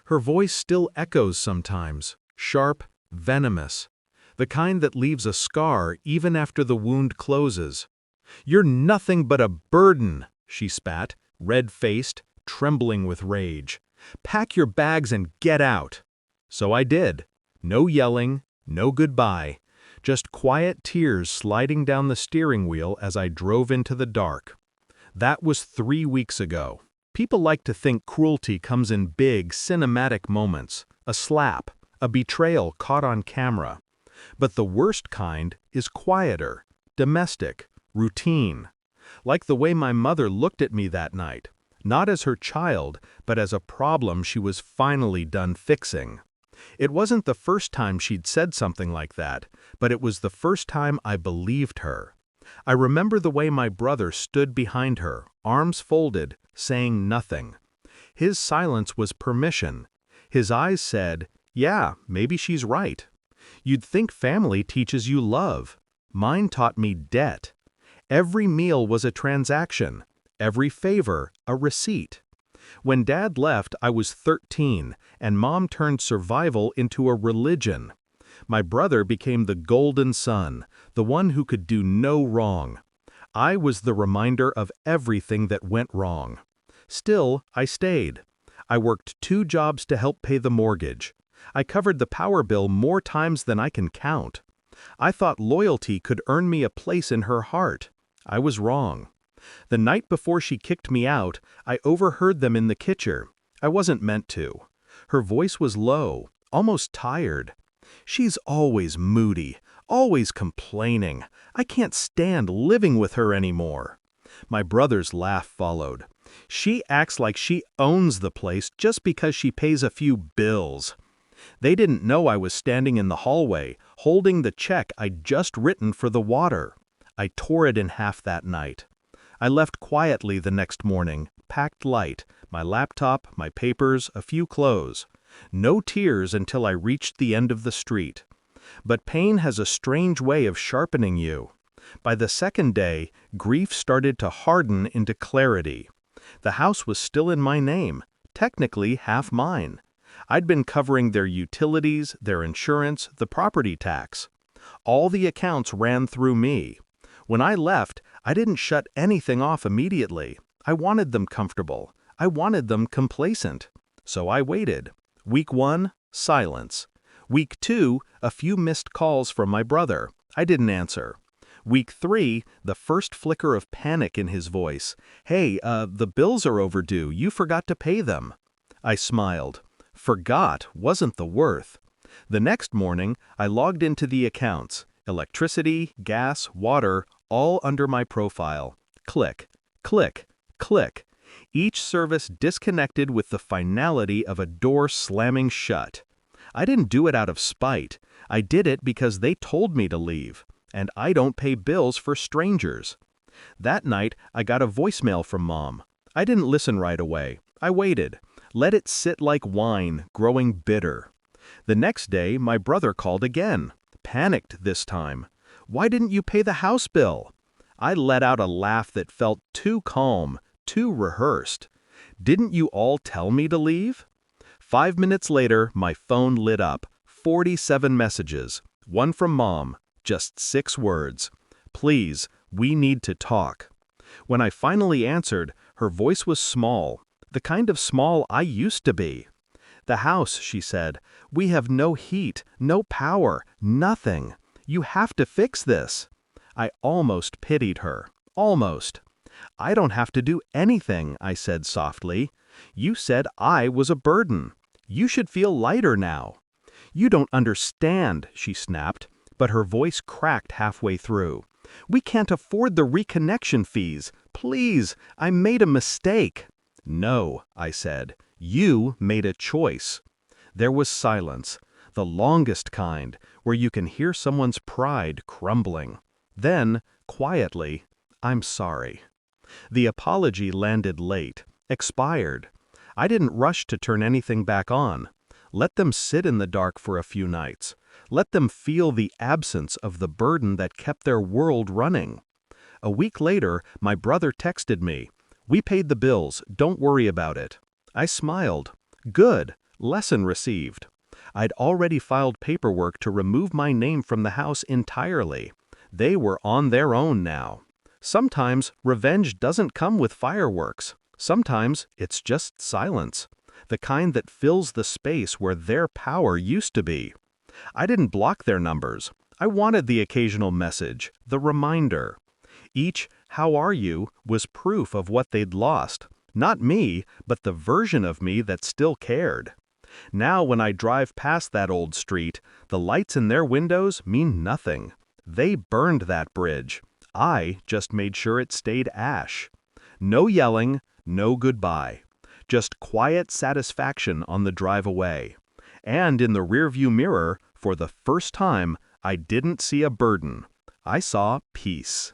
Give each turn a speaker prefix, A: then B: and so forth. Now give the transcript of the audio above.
A: Her voice still echoes sometimes, sharp, venomous, the kind that leaves a scar even after the wound closes. "You're nothing but a burden," she spat, red-faced, trembling with rage. "Pack your bags and get out." So I did. No yelling, no goodbye, just quiet tears sliding down the steering wheel as I drove into the dark. That was 3 weeks ago. People like to think cruelty comes in big, cinematic moments, a slap, a betrayal caught on camera. But the worst kind is quieter, domestic, routine. Like the way my mother looked at me that night, not as her child, but as a problem she was finally done fixing. It wasn't the first time she'd said something like that, but it was the first time I believed her. I remember the way my brother stood behind her, arms folded, saying nothing. His silence was permission. His eyes said, "Yeah, maybe she's right." You'd think family teaches you love. Mine taught me debt. Every meal was a transaction, every favor a receipt. When Dad left, I was 13, and Mom turned survival into a religion. My brother became the golden son, the one who could do no wrong. I was the reminder of everything that went wrong. Still, I stayed. I worked 2 jobs to help pay the mortgage. I covered the power bill more times than I can count. I thought loyalty could earn me a place in her heart. I was wrong. The night before she kicked me out, I overheard them in the kitchen. I wasn't meant to. Her voice was low, almost tired. "She's always moody, always complaining. I can't stand living with her anymore." My brother's laugh followed. "She acts like she owns the place just because she pays a few bills." They didn't know I was standing in the hallway, holding the check I'd just written for the water. I tore it in half that night. I left quietly the next morning, packed light, my laptop, my papers, a few clothes. No tears until I reached the end of the street. But pain has a strange way of sharpening you. By the second day, grief started to harden into clarity. The house was still in my name, technically half mine. I'd been covering their utilities, their insurance, the property tax. All the accounts ran through me. When I left, I didn't shut anything off immediately. I wanted them comfortable. I wanted them complacent. So I waited. Week 1, silence. Week 2, a few missed calls from my brother. I didn't answer. Week 3, the first flicker of panic in his voice. "Hey, the bills are overdue. You forgot to pay them." I smiled. Forgot wasn't the worth. The next morning, I logged into the accounts. Electricity, gas, water, all under my profile. Click, click, click. Each service disconnected with the finality of a door slamming shut. I didn't do it out of spite. I did it because they told me to leave. And I don't pay bills for strangers. That night, I got a voicemail from Mom. I didn't listen right away. I waited. Let it sit like wine, growing bitter. The next day, my brother called again. Panicked this time. "Why didn't you pay the house bill?" I let out a laugh that felt too calm, too rehearsed. "Didn't you all tell me to leave?" 5 minutes later, my phone lit up. 47 messages. One from Mom. Just 6 words. "Please, we need to talk." When I finally answered, her voice was small. The kind of small I used to be. "The house," she said. "We have no heat, no power, nothing. You have to fix this." I almost pitied her. Almost. "I don't have to do anything," I said softly. "You said I was a burden. You should feel lighter now." "You don't understand," she snapped, but her voice cracked halfway through. "We can't afford the reconnection fees. Please, I made a mistake." "No," I said. "You made a choice." There was silence, the longest kind, where you can hear someone's pride crumbling. Then, quietly, "I'm sorry." The apology landed late, expired. I didn't rush to turn anything back on. Let them sit in the dark for a few nights. Let them feel the absence of the burden that kept their world running. A week later, my brother texted me, "We paid the bills, don't worry about it." I smiled. Good, Lesson received. I'd already filed paperwork to remove my name from the house entirely. They were on their own now. Sometimes revenge doesn't come with fireworks. Sometimes it's just silence, the kind that fills the space where their power used to be. I didn't block their numbers. I wanted the occasional message, the reminder. Each "How are you?" was proof of what they'd lost. Not me, but the version of me that still cared. Now when I drive past that old street, the lights in their windows mean nothing. They burned that bridge. I just made sure it stayed ash. No yelling, no goodbye. Just quiet satisfaction on the drive away. And in the rearview mirror, for the first time, I didn't see a burden. I saw peace.